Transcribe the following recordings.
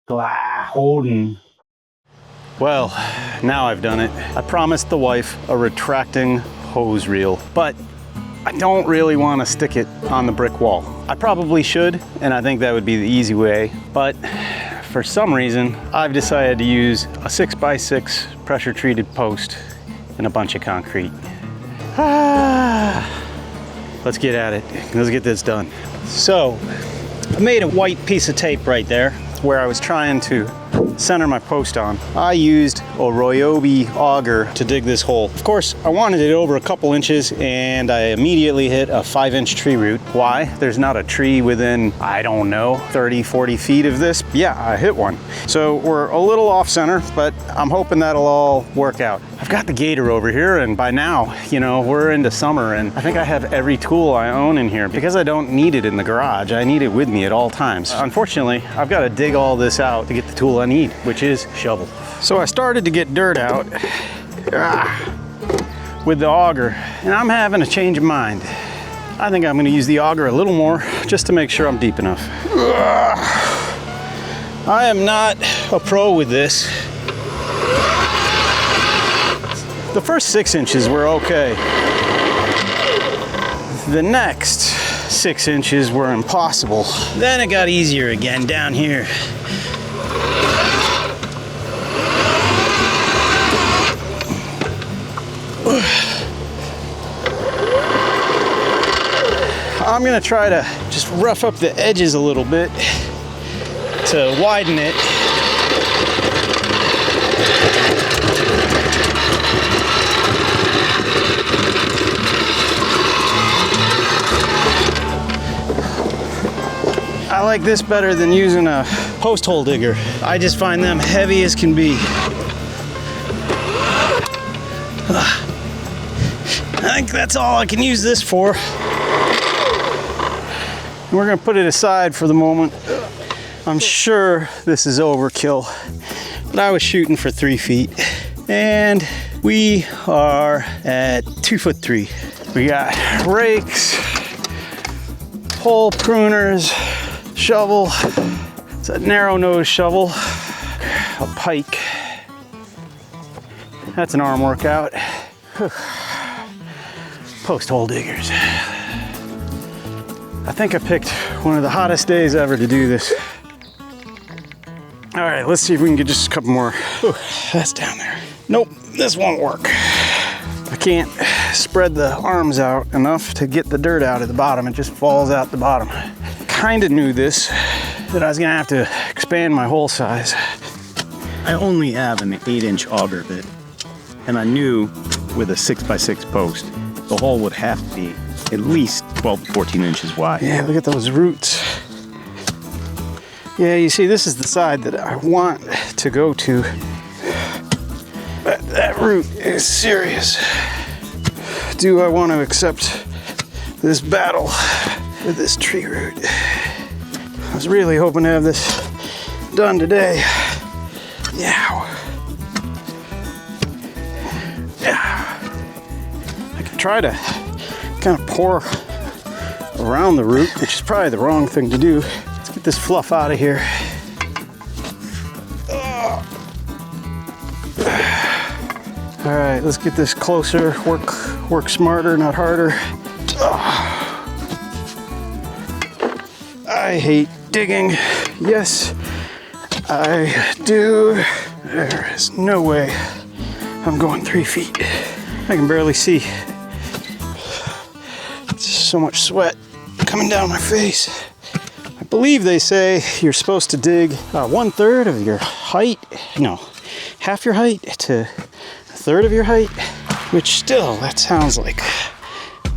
GLAHODEN. Well, now I've done it. I promised the wife a retracting hose reel, but I don't really want to stick it on the brick wall. I probably should, and I think that would be the easy way, but for some reason, I've decided to use a 6x6 pressure treated post and a bunch of concrete. Let's get at it. Let's get this done. So, I made a white piece of tape right there where I was trying to center my post on. I used a Ryobi auger to dig this hole. Of course, I wanted it over a couple inches and I immediately hit a 5-inch tree root. Why? There's not a tree within, I don't know, 30, 40 feet of this. Yeah, I hit one. So we're a little off center, but I'm hoping that'll all work out. I've got the gator over here, and by now, you know, we're into summer and I think I have every tool I own in here. Because I don't need it in the garage, I need it with me at all times. Unfortunately, I've got to dig all this out to get the tool I need, which is shovel. So I started to get dirt out with the auger, and I'm having a change of mind. I think I'm going to use the auger a little more just to make sure I'm deep enough. I am not a pro with this. The first 6 inches were okay. The next 6 inches were impossible. Then it got easier again down here. I'm gonna try to just rough up the edges a little bit to widen it. I like this better than using a post hole digger. I just find them heavy as can be. I think that's all I can use this for. We're gonna put it aside for the moment. I'm sure this is overkill, but I was shooting for 3 feet. And we are at 2'3". We got rakes, pole pruners, shovel. It's a narrow nose shovel, a pike. That's an arm workout. Post hole diggers. I think I picked one of the hottest days ever to do this. All right, let's see if we can get just a couple more. Ooh, that's down there. Nope, this won't work. I can't spread the arms out enough to get the dirt out at the bottom. It just falls out the bottom. Kind of knew this, that I was gonna have to expand my hole size. I only have an 8-inch auger bit, and I knew with a 6x6 post, the hole would have to be at least 12 to 14 inches wide. Yeah, look at those roots. Yeah, you see, this is the side that I want to go to. But that root is serious. Do I want to accept this battle with this tree root? I was really hoping to have this done today. Yeah. I can try to kind of pour around the root, which is probably the wrong thing to do. Let's get this fluff out of here. All right, let's get this closer. Work smarter, not harder. I hate digging. Yes, I do. There is no way I'm going 3 feet. I can barely see. So much sweat coming down my face. I believe they say you're supposed to dig 1/3 of your height, no, half your height to 1/3 of your height, which still, that sounds like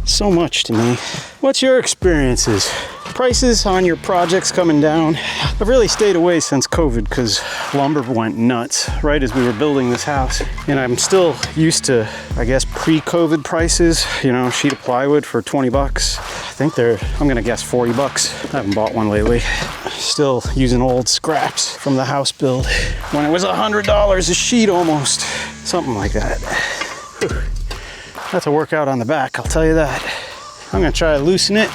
so much to me. What's your experiences? Prices on your projects coming down? I've really stayed away since COVID because lumber went nuts right as we were building this house. And I'm still used to, I guess, pre-COVID prices, you know, sheet of plywood for 20 bucks. I think they're, I'm gonna guess 40 bucks. I haven't bought one lately. Still using old scraps from the house build when it was $100 a sheet almost. Something like that. Whew. That's a workout on the back, I'll tell you that. I'm gonna try to loosen it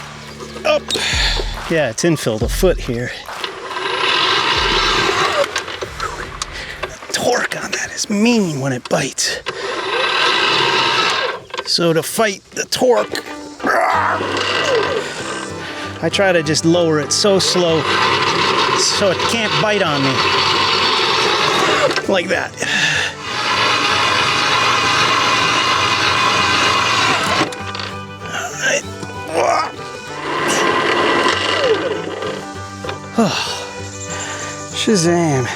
up. Yeah, it's infilled a foot here. It's mean when it bites. So to fight the torque, I try to just lower it so slow so it can't bite on me. Like that. Shazam.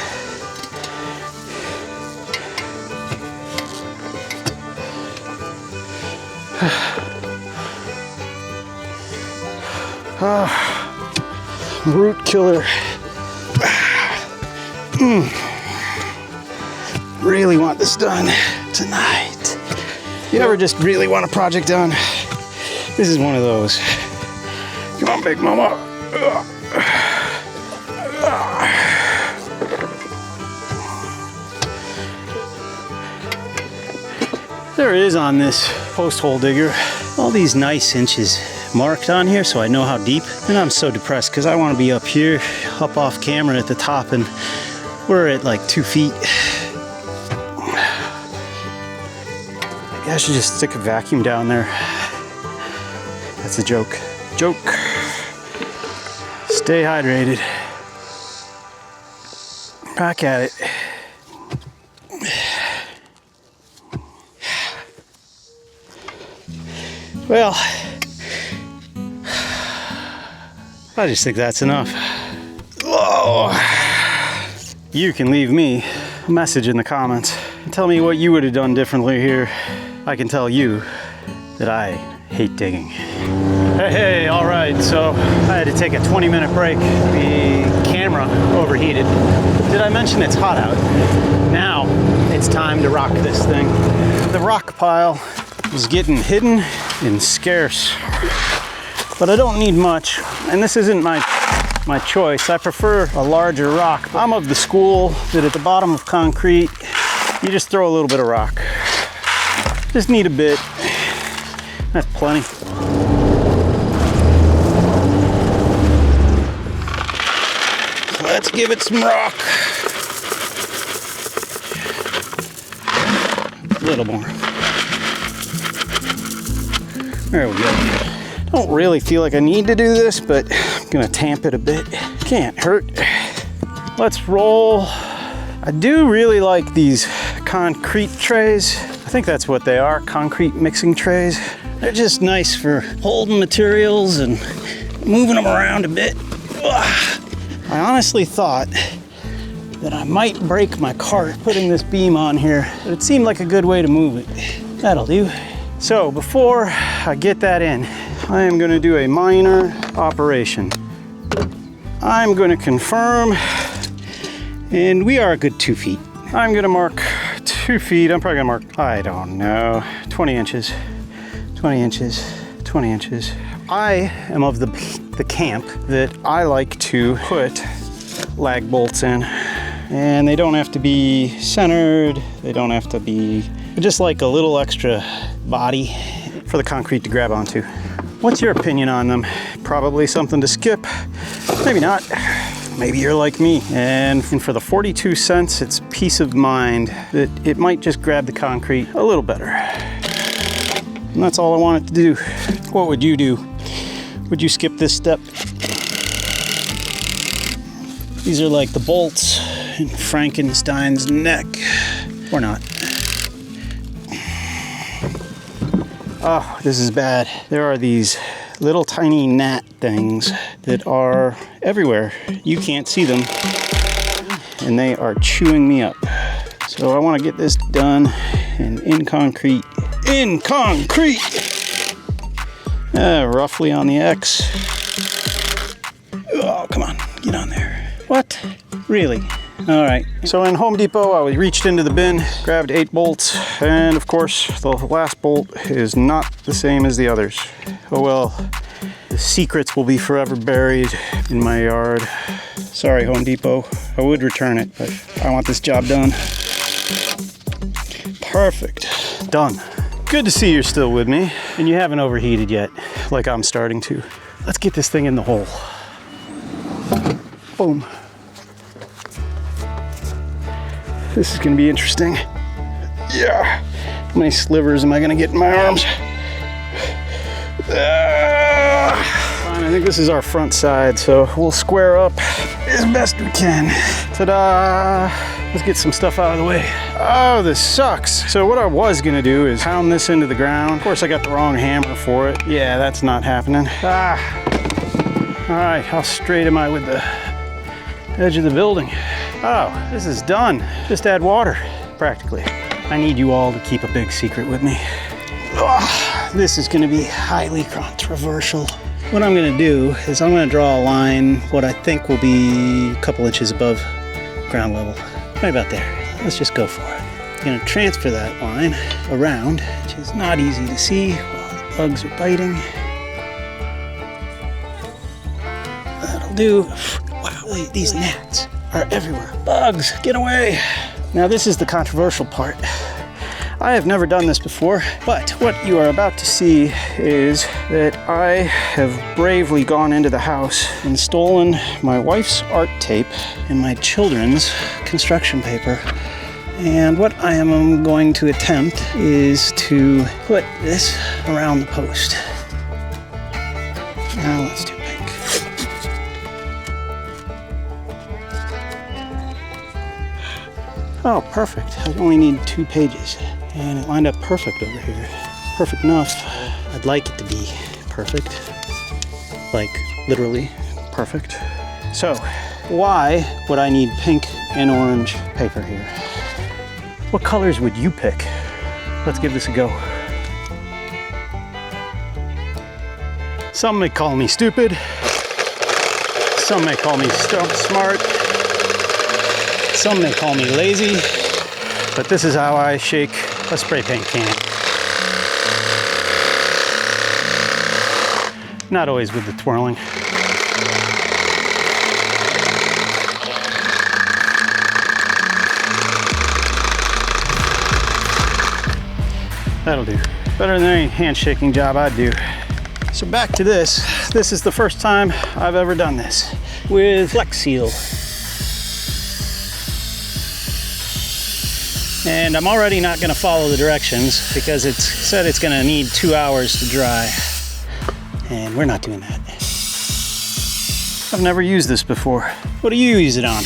Root killer. Really want this done tonight. You ever just really want a project done? This is one of those. Come on, big mama. There it is on this post hole digger. All these nice inches marked on here so I know how deep. And I'm so depressed because I want to be up here, up off camera at the top, and we're at like 2 feet. Maybe I should just stick a vacuum down there. That's a joke. Joke. Stay hydrated. Back at it. Well, I just think that's enough. Whoa. You can leave me a message in the comments and tell me what you would have done differently here. I can tell you that I hate digging. Hey, all right, so I had to take a 20-minute break. The camera overheated. Did I mention it's hot out? Now it's time to rock this thing. The rock pile is getting hidden and scarce, but I don't need much, and this isn't my choice. I prefer a larger rock. I'm of the school that at the bottom of concrete, you just throw a little bit of rock. Just need a bit. That's plenty. Let's give it some rock. A little more. There we go. Don't really feel like I need to do this, but I'm gonna tamp it a bit. Can't hurt. Let's roll. I do really like these concrete trays. I think that's what they are, concrete mixing trays. They're just nice for holding materials and moving them around a bit. I honestly thought that I might break my cart putting this beam on here, but it seemed like a good way to move it. That'll do. So before I get that in, I am going to do a minor operation. I'm going to confirm, and we are a good 2 feet. I'm going to mark 2 feet. I'm probably going to mark, I don't know, 20 inches, 20 inches, 20 inches. I am of the camp that I like to put lag bolts in, and they don't have to be centered. They don't have to be, just like a little extra body for the concrete to grab onto. What's your opinion on them? Probably something to skip, maybe not. Maybe you're like me, and for the 42 cents, it's peace of mind that it might just grab the concrete a little better. And that's all I want it to do. What would you do? Would you skip this step? These are like the bolts in Frankenstein's neck, or not. Oh, this is bad. There are these little tiny gnat things that are everywhere. You can't see them, and they are chewing me up. So I want to get this done and in concrete. In concrete! Roughly on the X. Oh, come on, get on there. What? Really? All right. So in Home Depot, I reached into the bin, grabbed 8 bolts, and of course, the last bolt is not the same as the others. Oh well, the secrets will be forever buried in my yard. Sorry, Home Depot. I would return it, but I want this job done. Perfect. Done. Good to see you're still with me, and you haven't overheated yet, like I'm starting to. Let's get this thing in the hole. Boom. This is gonna be interesting. Yeah. How many slivers am I gonna get in my arms? Fine, I think this is our front side, so we'll square up as best we can. Ta-da! Let's get some stuff out of the way. Oh, this sucks. So what I was gonna do is pound this into the ground. Of course, I got the wrong hammer for it. Yeah, that's not happening. All right, how straight am I with the edge of the building? Oh, this is done. Just add water, practically. I need you all to keep a big secret with me. Oh, this is gonna be highly controversial. What I'm gonna do is I'm gonna draw a line, what I think will be a couple inches above ground level. Right about there. Let's just go for it. I'm gonna transfer that line around, which is not easy to see while the bugs are biting. That'll do. Wow, these gnats are everywhere. Bugs, get away. Now this is the controversial part. I have never done this before, but what you are about to see is that I have bravely gone into the house and stolen my wife's art tape and my children's construction paper. And what I am going to attempt is to put this around the post. Now let's do pink. Oh, perfect. I only need 2 pages. And it lined up perfect over here. Perfect enough. I'd like it to be perfect. Like, literally perfect. So, why would I need pink and orange paper here? What colors would you pick? Let's give this a go. Some may call me stupid. Some may call me smart. Some may call me lazy. But this is how I shake a spray paint can. Not always with the twirling. That'll do. Better than any handshaking job I'd do. So back to this. This is the first time I've ever done this with Flex Seal. And I'm already not going to follow the directions because it's said it's going to need 2 hours to dry. And we're not doing that. I've never used this before. What do you use it on?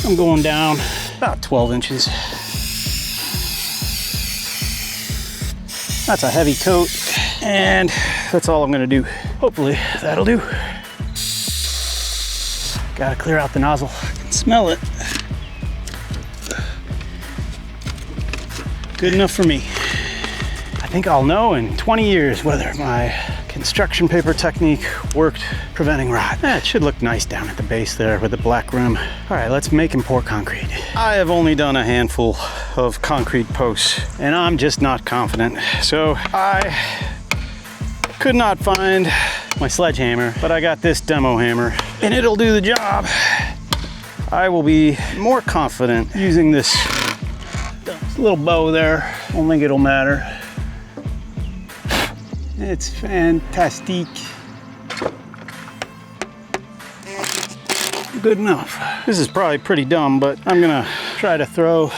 I'm going down about 12 inches. That's a heavy coat. And that's all I'm going to do. Hopefully that'll do. Gotta clear out the nozzle. I can smell it. Good enough for me. I think I'll know in 20 years whether my construction paper technique worked preventing rot. It should look nice down at the base there with the black rim. All right, let's make and pour concrete. I have only done a handful of concrete posts and I'm just not confident. So I could not find my sledgehammer, but I got this demo hammer and it'll do the job. I will be more confident using this little bow there. I don't think it'll matter. It's fantastic. Good enough. This is probably pretty dumb, but I'm gonna try to throw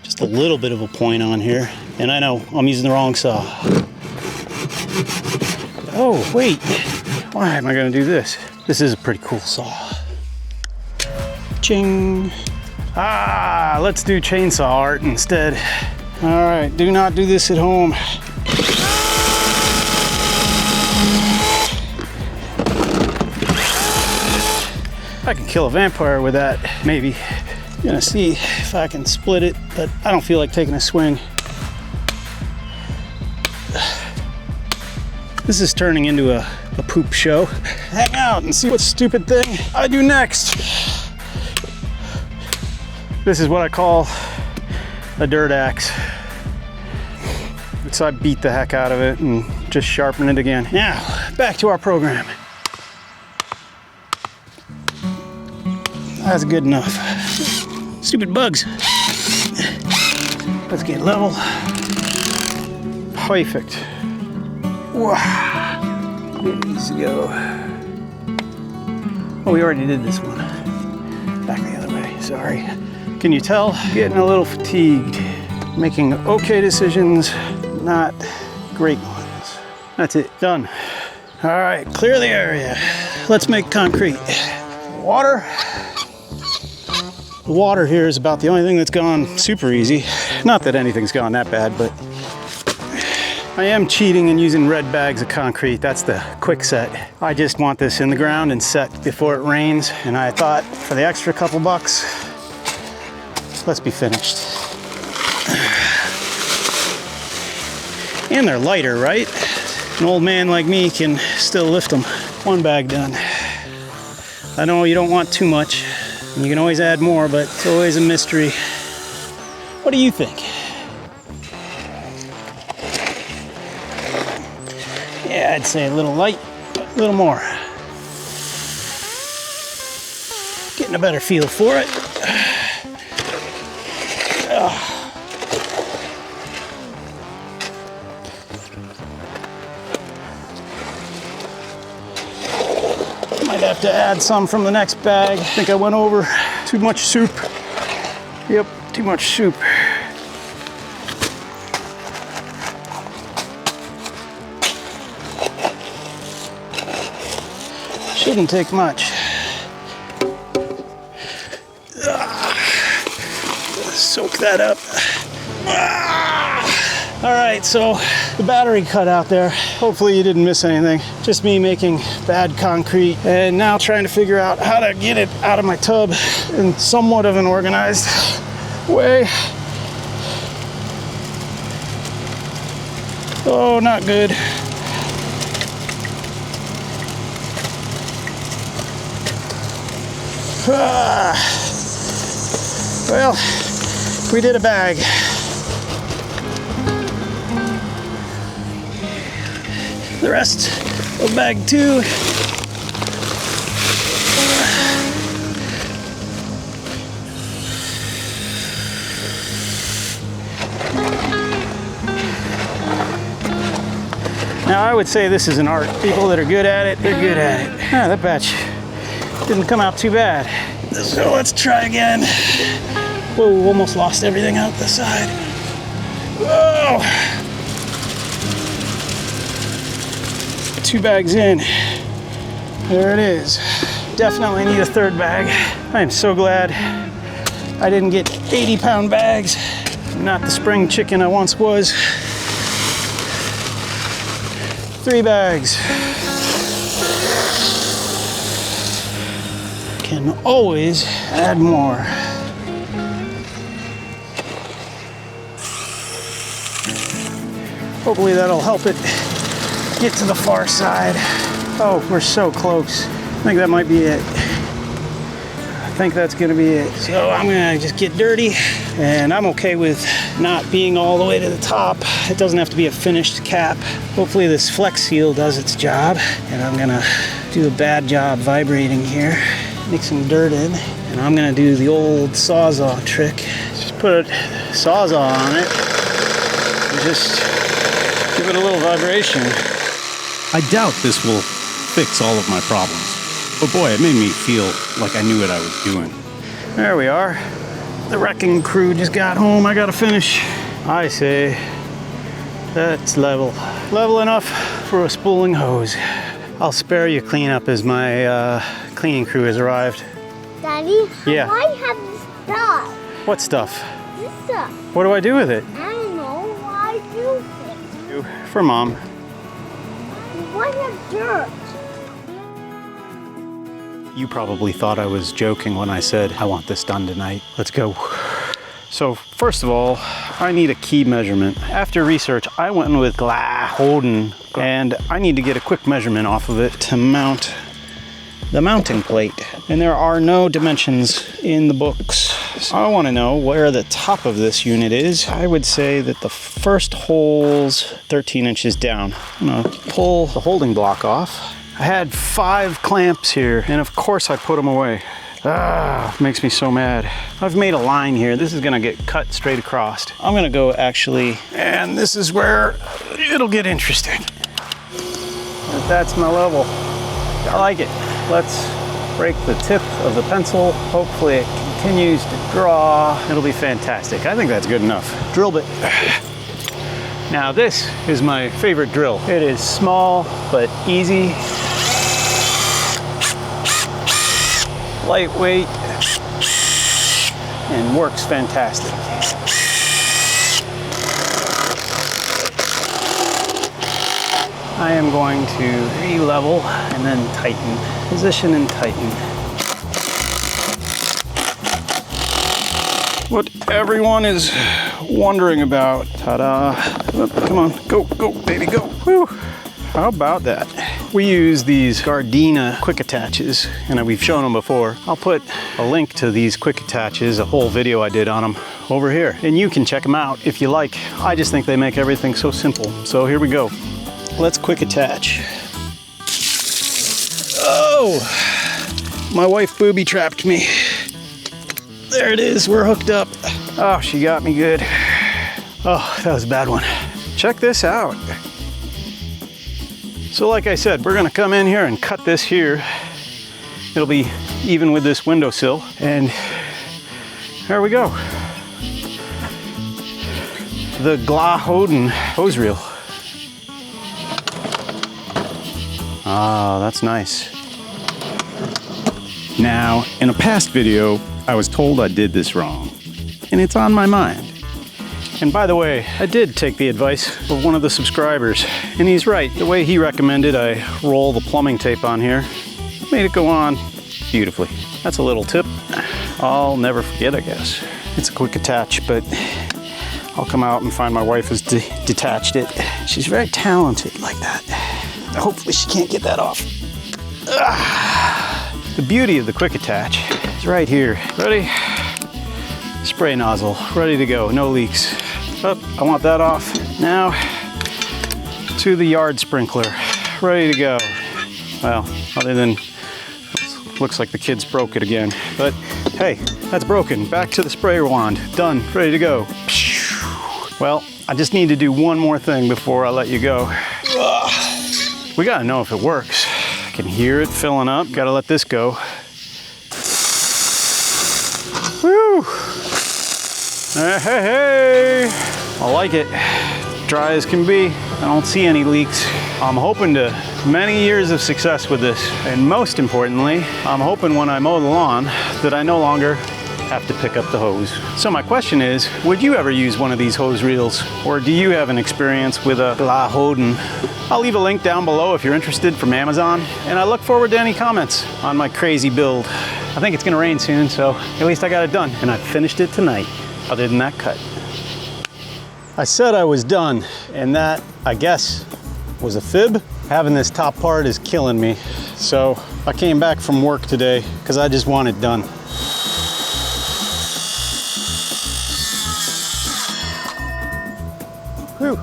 just a little bit of a point on here. And I know I'm using the wrong saw. Oh, wait. Why am I gonna do this? This is a pretty cool saw. Ching. Ah, let's do chainsaw art instead. All right, do not do this at home. I can kill a vampire with that, maybe. I'm gonna see if I can split it, but I don't feel like taking a swing. This is turning into a poop show. Hang out and see what stupid thing I do next. This is what I call a dirt axe. So I beat the heck out of it and just sharpen it again. Now, back to our program. That's good enough. Stupid bugs. Let's get level. Perfect. Wow. It needs to go. Oh, we already did this one. Back the other way. sorry. Can you tell? Getting a little fatigued. Making okay decisions, not great ones. That's it, done. All right, clear the area. Let's make concrete. Water. The water here is about the only thing that's gone super easy. Not that anything's gone that bad, but I am cheating and using red bags of concrete. That's the quick set. I just want this in the ground and set before it rains. And I thought for the extra couple bucks, let's be finished. And they're lighter, right? An old man like me can still lift them. One bag done. I know you don't want too much. You can always add more, but it's always a mystery. What do you think? Yeah, I'd say a little light, but a little more. Getting a better feel for it. Might have to add some from the next bag. I think I went over too much soup. Yep, too much soup. Shouldn't take much. Soak that up. All right, so the battery cut out there. Hopefully you didn't miss anything. Just me making bad concrete and now trying to figure out how to get it out of my tub in somewhat of an organized way. Oh, not good. Well, we did a bag. The rest of bag 2. Now I would say this is an art. People that are good at it, they're good at it. Ah, that batch didn't come out too bad. So let's try again. Whoa, almost lost everything out the side. Whoa! 2 bags in. There it is. Definitely need a 3rd bag. I am so glad I didn't get 80-pound bags. I'm not the spring chicken I once was. 3 bags. Can always add more. Hopefully that'll help it get to the far side. Oh, we're so close. I think that might be it. I think that's gonna be it. So I'm gonna just get dirty, and I'm okay with not being all the way to the top. It doesn't have to be a finished cap. Hopefully this Flex Seal does its job, and I'm gonna do a bad job vibrating here. Mix some dirt in, and I'm gonna do the old Sawzall trick. Just put Sawzall on it, and just give it a little vibration. I doubt this will fix all of my problems, but boy, it made me feel like I knew what I was doing. There we are. The wrecking crew just got home. I gotta finish. I say that's level. Level enough for a spooling hose. I'll spare you cleanup as my cleaning crew has arrived. Daddy, Yeah. why have this stuff? What stuff? This stuff. What do I do with it? I don't know. Why do it? For Mom. Why have dirt? You probably thought I was joking when I said, I want this done tonight. Let's go. So first of all, I need a key measurement. After research, I went with GLAHODEN, and I need to get a quick measurement off of it to mount the mounting plate. And there are no dimensions in the books. So I want to know where the top of this unit is. I would say that the first hole's 13 inches down. I'm gonna pull the holding block off. I had 5 clamps here, and of course I put them away. Ah, makes me so mad. I've made a line here. This is gonna get cut straight across. I'm gonna go actually, and this is where it'll get interesting. That's my level. I like it. Let's break the tip of the pencil. Hopefully it can continues to draw, it'll be fantastic. I think that's good enough. Drill bit. Now this is my favorite drill. It is small but easy, lightweight, and works fantastic. I am going to re-level and then tighten. Position and tighten. What everyone is wondering about. Ta-da. Oh, come on, go, baby, go. Whew. How about that? We use these Gardena quick attaches, and we've shown them before. I'll put a link to these quick attaches, a whole video I did on them over here. And you can check them out if you like. I just think they make everything so simple. So here we go. Let's quick attach. Oh, my wife booby trapped me. There it is, we're hooked up. Oh, she got me good. Oh, that was a bad one. Check this out. So like I said, we're gonna come in here and cut this here. It'll be even with this windowsill, and there we go. The GLAHODEN hose reel. Ah, that's nice. Now, in a past video, I was told I did this wrong, and it's on my mind. And by the way, I did take the advice of one of the subscribers, and he's right. The way he recommended I roll the plumbing tape on here made it go on beautifully. That's a little tip I'll never forget, I guess. It's a quick attach, but I'll come out and find my wife has detached it. She's very talented like that. Hopefully she can't get that off. The beauty of the quick attach is right here. Ready? Spray nozzle, ready to go, no leaks. Oh, I want that off. Now to the yard sprinkler, ready to go. Well, other than, looks like the kids broke it again. But hey, that's broken. Back to the sprayer wand, done, ready to go. Well, I just need to do one more thing before I let you go. We gotta know if it works. I can hear it filling up. Gotta let this go. Woo! Hey, hey, hey! I like it. Dry as can be. I don't see any leaks. I'm hoping to many years of success with this. And most importantly, I'm hoping when I mow the lawn that I no longer have to pick up the hose. So my question is, would you ever use one of these hose reels? Or do you have an experience with a GLAHODEN? I'll leave a link down below if you're interested from Amazon. And I look forward to any comments on my crazy build. I think it's gonna rain soon, so at least I got it done. And I finished it tonight, other than that cut. I said I was done, and that, I guess, was a fib. Having this top part is killing me. So I came back from work today because I just want it done. Whew.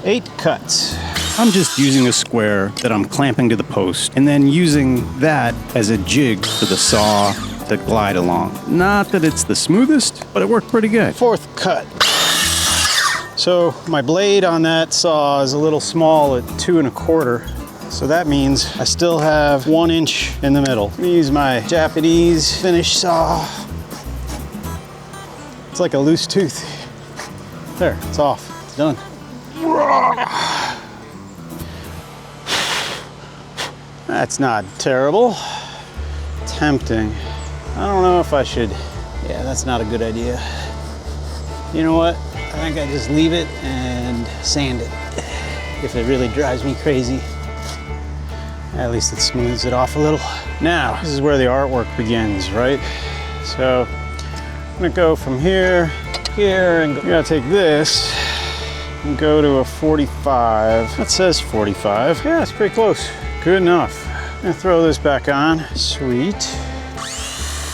8 cuts. I'm just using a square that I'm clamping to the post and then using that as a jig for the saw to glide along. Not that it's the smoothest, but it worked pretty good. 4th cut. So my blade on that saw is a little small at 2 1/4. So that means I still have 1 inch in the middle. I'm gonna use my Japanese finish saw. It's like a loose tooth. There, it's off, it's done. That's not terrible. Tempting. I don't know if I should. Yeah, that's not a good idea. You know what? I think I just leave it and sand it. If it really drives me crazy, at least it smooths it off a little. Now, this is where the artwork begins, right? So I'm gonna go from here, and I'm gonna take this and go to a 45. That says 45. Yeah, it's pretty close. Good enough. I'm gonna throw this back on. Sweet.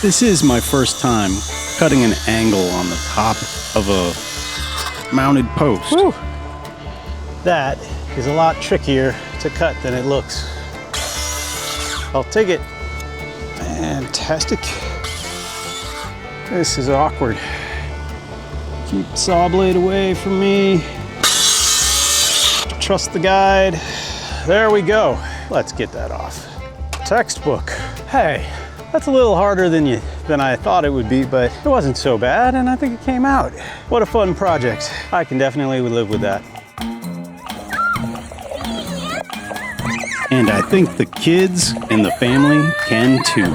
This is my first time cutting an angle on the top of a mounted post. Woo. That is a lot trickier to cut than it looks. I'll take it. Fantastic. This is awkward. Keep the saw blade away from me. Trust the guide. There we go. Let's get that off. Textbook. Hey, That's a little harder than I thought it would be, but it wasn't so bad, and I think it came out. What a fun project. I can definitely live with that. And I think the kids and the family can too.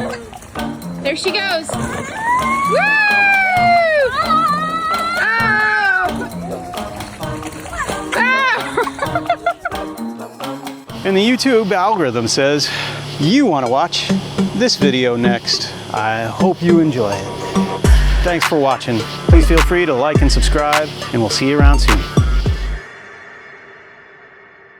There she goes. Woo! And the YouTube algorithm says you want to watch this video next. I hope you enjoy it. Thanks for watching. Please feel free to like and subscribe, and we'll see you around soon.